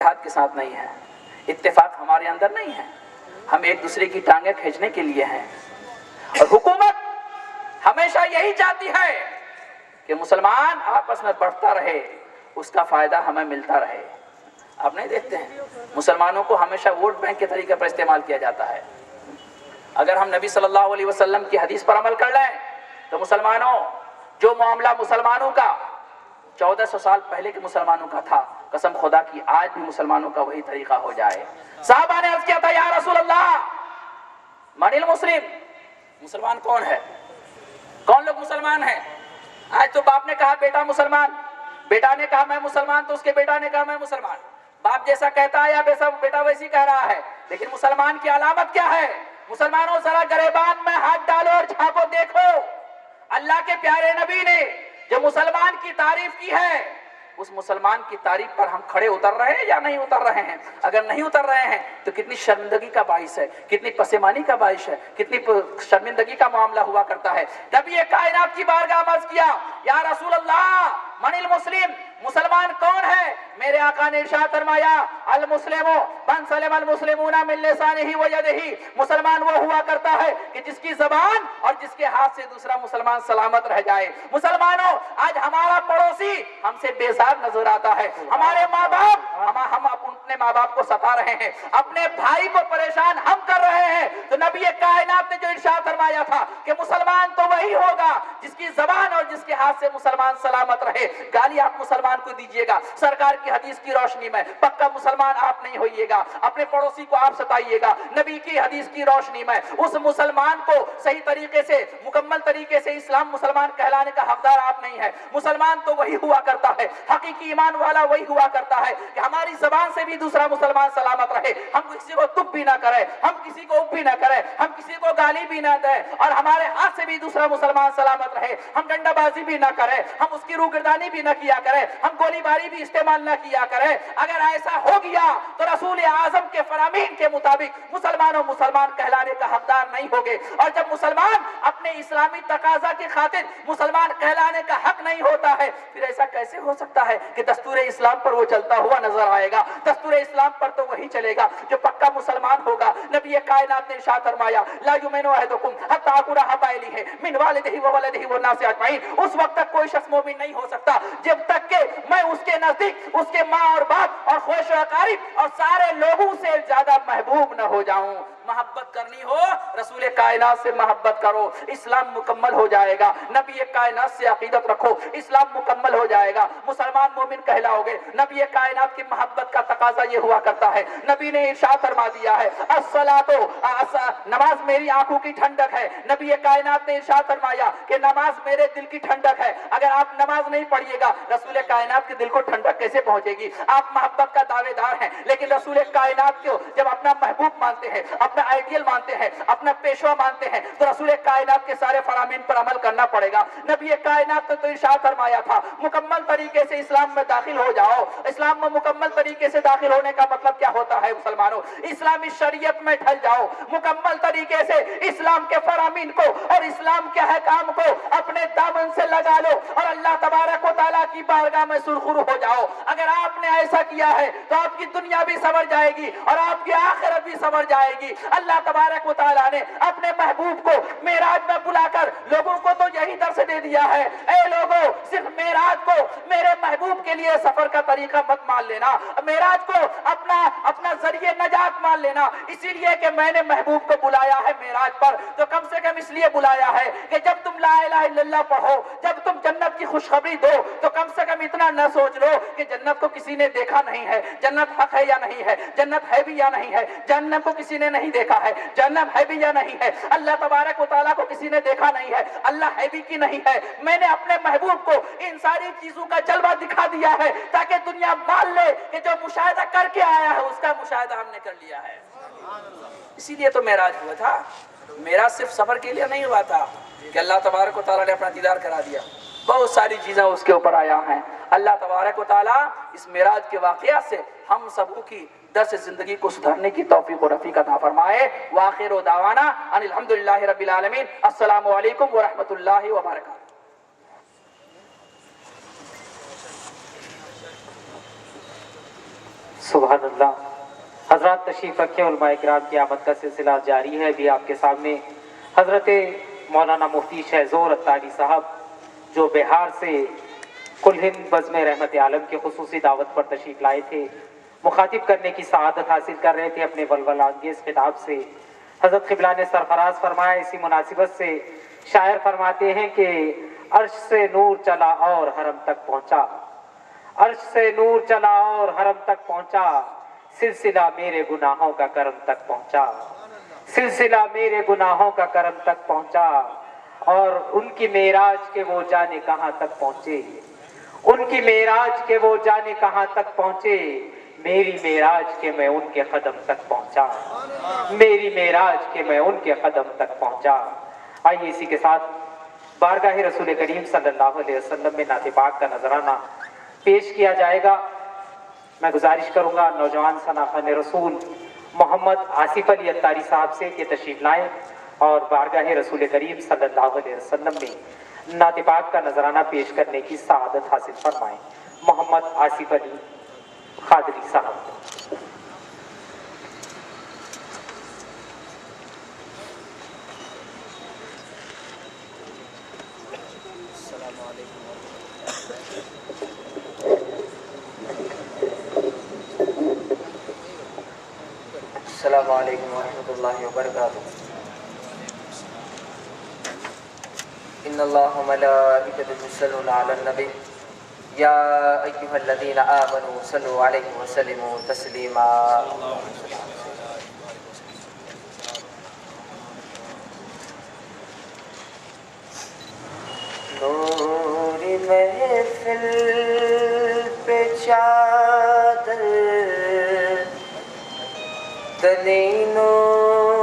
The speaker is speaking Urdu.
اتحاد کے ساتھ نہیں ہیں، اتفاق ہمارے اندر نہیں ہے، ہم ایک دوسرے کی ٹانگیں کھینچنے کے لیے ہیں۔ اور حکومت ہمیشہ یہی چاہتی ہے کہ مسلمان آپس میں بڑھتا رہے، اس کا فائدہ ہمیں ملتا رہے۔ آپ نہیں دیکھتے ہیں مسلمانوں کو ہمیشہ ووٹ بینک کے طریقے پر استعمال کیا جاتا ہے۔ اگر ہم نبی صلی اللہ علیہ وسلم کی حدیث پر عمل کر لیں تو مسلمانوں، جو معاملہ مسلمانوں کا 1400 سال پہلے کے مسلمانوں کا تھا، قسم خدا کی آج بھی مسلمانوں کا وہی طریقہ ہو جائے۔ صحابہ نے عرض کیا تھا، یا رسول اللہ من المسلم، مسلمان کون ہے؟ کون لوگ مسلمان ہیں؟ آج تو باپ نے کہا بیٹا مسلمان، بیٹا نے کہا میں مسلمان، تو اس کے بیٹا نے کہا میں مسلمان۔ باپ جیسا کہتا ہے یا بیٹا ویسی کہہ رہا ہے، لیکن مسلمان کی علامت کیا ہے؟ مسلمانوں ذرا گریبان میں ہاتھ ڈالو اور جھانکو، دیکھو اللہ کے پیارے نبی نے جو مسلمان کی تعریف کی ہے، اس مسلمان کی تعریف پر ہم کھڑے اتر رہے ہیں یا نہیں اتر رہے ہیں؟ اگر نہیں اتر رہے ہیں تو کتنی شرمندگی کا باعث ہے، کتنی پسمانی کا باعث ہے، کتنی شرمندگی کا معاملہ ہوا کرتا ہے۔ نبی کائنات کی بارگاہ میں عرض کیا، یا رسول اللہ من المسلم، مسلمان کون ہے؟ میرے آقا نے ارشاد فرمایا، المسلم من سلم المسلمون من لسانہ و یدہ، مسلمان وہ ہوا کرتا ہے کہ جس کی زبان اور جس کے ہاتھ سے دوسرا مسلمان سلامت رہ جائے۔ مسلمانوں، آج ہمارا پڑوسی ہم سے بیزار نظر آتا ہے، ہمارے ماں باپ ہم اپنے ماں باپ کو ستا رہے ہیں، اپنے بھائی کو پریشان ہم کر رہے ہیں، تو نبی کائنات نے جو ارشاد فرمایا تھا کہ مسلمان تو وہی ہوگا جس کی زبان اور جس کے ہاتھ سے مسلمان سلامت رہے۔ گالی آپ مسلمان کو دیجیے گا، سرکار کی حدیث کی روشنی میں پکا مسلمان آپ نہیں ہوئیے گا، اپنے پڑوسی کو آپ ستائیے گا، نبی کی حدیث کی روشنی میں اس مسلمان کو صحیح طریقے سے، مکمل طریقے سے اسلام مسلمان کہلانے کا حقدار آپ نہیں ہے۔ مسلمان تو وہی ہوا کرتا ہے، حقیقی ایمان والا وہی ہوا کرتا ہے کہ ہماری زبان سے بھی دوسرا مسلمان سلامت رہے، ہم کسی کو تب بھی نہ کرے، ہم کسی کو اف بھی نہ کرے، ہم کسی کو گالی بھی نہ دے، اور ہمارے ہاتھ سے بھی دوسرا مسلمان سلامت رہے، ہم ڈنڈا بازی بھی نہ کرے، ہم اس کی روگردانی بھی نہ کیا کرے، ہم گولی باری بھی استعمال نہ کیا کرے۔ اگر ایسا ہو گیا تو رسول اعظم کے فرامین کے مطابق مسلمانوں مسلمان کہلانے کا حقدار نہیں ہوگے، اور جب مسلمان اپنے اسلامی تقاضا کی خاطر مسلمان کہلانے کا حق نہیں ہوتا ہے، پھر ایسا کیسے ہو سکتا ہے کہ دستور اسلام پر وہ چلتا ہوا نظر آئے گا؟ دستور اسلام پر تو وہی چلے گا جو پکا مسلمان ہوگا۔ نبی کائنات نے ارشاد فرمایا، لا یؤمن احدکم حتی اکون احب الیہ من والدہ وولدہ والناس اجمعین، اس وقت تک کوئی شخص مومن نہیں ہو سکتا جب تک کہ میں اس کے نزدیک اس کے ماں اور باپ اور خوش و اقارب اور سارے لوگوں سے زیادہ محبوب نہ ہو جاؤں۔ محبت کرنی ہو رسول کائنات سے محبت کرو، اسلام مکمل ہو جائے گا۔ نبی کائنات سے عقیدت رکھو، اسلام مکمل ہو جائے گا، مسلمان مومن کہلاؤ گے۔ نبی کائنات کی محبت کا تقاضا یہ ہوا کرتا ہے، نبی نے ارشاد فرما دیا ہے، نماز میری آنکھوں کی ٹھنڈک ہے۔ نبی کائنات نے ارشاد فرمایا کہ نماز میرے دل کی ٹھنڈک ہے۔ اگر آپ نماز نہیں پڑھیے گا، رسول کائنات کے دل کو ٹھنڈک کیسے پہنچے گی؟ آپ محبت کا دعوے دار ہیں، لیکن رسول کائنات کو جب اپنا محبوب مانتے ہیں، اپنا آئیڈیل مانتے ہیں، اپنا پیشوا مانتے ہیں، تو رسول کائنات کے سارے فرامین پر عمل کرنا پڑے گا۔ نبی کائنات نے تو ارشاد فرمایا تھا، مکمل طریقے سے اسلام میں داخل ہو جاؤ۔ اسلام میں مکمل طریقے سے داخل ہونے کا مطلب کیا ہوتا ہے مسلمانوں؟ اسلامی شریعت میں ڈھل جاؤ، مکمل طریقے سے اسلام کے فرامین کو اور اسلام کے احکام کو اپنے دامن سے لگا لو اور اللہ تبارک و تعالیٰ کی بارگاہ میں سرخرو ہو جاؤ۔ اگر آپ نے ایسا کیا ہے تو آپ کی دنیا بھی سنور جائے گی اور آپ کی آخرت بھی سنور جائے گی۔ اللہ تبارک و تعالیٰ نے اپنے محبوب کو معراج میں بلا کر لوگوں کو تو یہی درس دے دیا ہے، اے لوگوں صرف معراج کو میرے محبوب کے لیے سفر کا طریقہ مت مان لینا، معراج کو اپنا ذریعہ نجات مان لینا، اسی لیے کہ میں نے محبوب کو بلایا ہے معراج پر، تو کم سے کم اس لیے بلایا ہے کہ جب تم لا الہ الا اللہ پڑھو، جب تم جنت کی خوشخبری دو، تو کم سے کم اتنا نہ سوچ لو کہ جنت کو کسی نے دیکھا نہیں ہے، جنت حق ہے یا نہیں ہے، جنت ہے بھی یا نہیں ہے، جہنم کو کسی نے نہیں دیکھا ہے، جہنم ہے بھی یا نہیں ہے، اللہ تبارک و تعالیٰ کو کسی نے دیکھا نہیں ہے، اللہ ہے بھی کہ نہیں ہے۔ میں نے اپنے محبوب کو ان ساری چیزوں کا جلوہ دکھا دیا ہے تاکہ دنیا مان لے کہ جو مشاہدہ کر کے آیا ہے اس کا مشاہدہ ہم نے کر لیا ہے۔ اسی لیے تو معراج ہوا تھا، معراج صرف سفر کے لیے نہیں ہوا تھا کہ اللہ تبارک و تعالیٰ نے اپنا دیدار کرا دیا، بہت ساری چیزیں اس کے اوپر آیا ہیں۔ اللہ تبارک و تعالیٰ اس معراج کے واقعات سے ہم سب کی درس زندگی کو سدھارنے کی توفیق و رفیق عطا فرمائے۔ وآخر دعوانا ان الحمدللہ رب العالمین۔ السلام علیکم ورحمۃ اللہ وبرکاتہ۔ سبحان اللہ. حضرات تشریف رکھیں. علماء کرام کی آمد کا سلسلہ جاری ہے. ابھی آپ کے سامنے حضرت مولانا مفتی شہزور اتاری صاحب جو بہار سے کل ہند بزم رحمت عالم کی خصوصی دعوت پر تشریف لائے تھے، مخاطب کرنے کی سعادت حاصل کر رہے تھے اپنے ولولہ انگیز خطاب سے. حضرت قبلہ نے سرفراز فرمایا. اسی مناسبت سے شاعر فرماتے ہیں کہ عرش سے نور چلا اور حرم تک پہنچا، عرش سے نور چلا اور حرم تک پہنچا، سلسلہ میرے گناہوں کا کرم تک پہنچا، سلسلہ میرے گناہوں کا کرم تک پہنچا. اور ان کی معراج کے وہ جانے کہاں تک پہنچے، ان کی معراج کے وہ جانے کہاں تک پہنچے، میری معراج کے میں ان کے قدم تک پہنچا، میری معراج کے میں ان کے قدم تک پہنچا. آئیے اسی کے ساتھ بارگاہ رسول کریم صلی اللہ علیہ وسلم میں نعت پاک کا نذرانہ پیش کیا جائے گا. میں گزارش کروں گا نوجوان شناخان رسول محمد آصف علی اتاری صاحب سے کہ تشریف لائیں اور بارگاہ رسول کریم صلی اللہ علیہ وسلم میں نعت پاک کا نذرانہ پیش کرنے کی سعادت حاصل فرمائیں. محمد آصف علی قادری صاحب. السلام علیکم ورحمۃ اللہ وبرکاتہ. ان اللہ وملائکتہ یصلون علی النبی یا ایھا الذین آمنوا صلوا علیہ وسلموا تسلیما. نور محفل پہ چادر تنی نور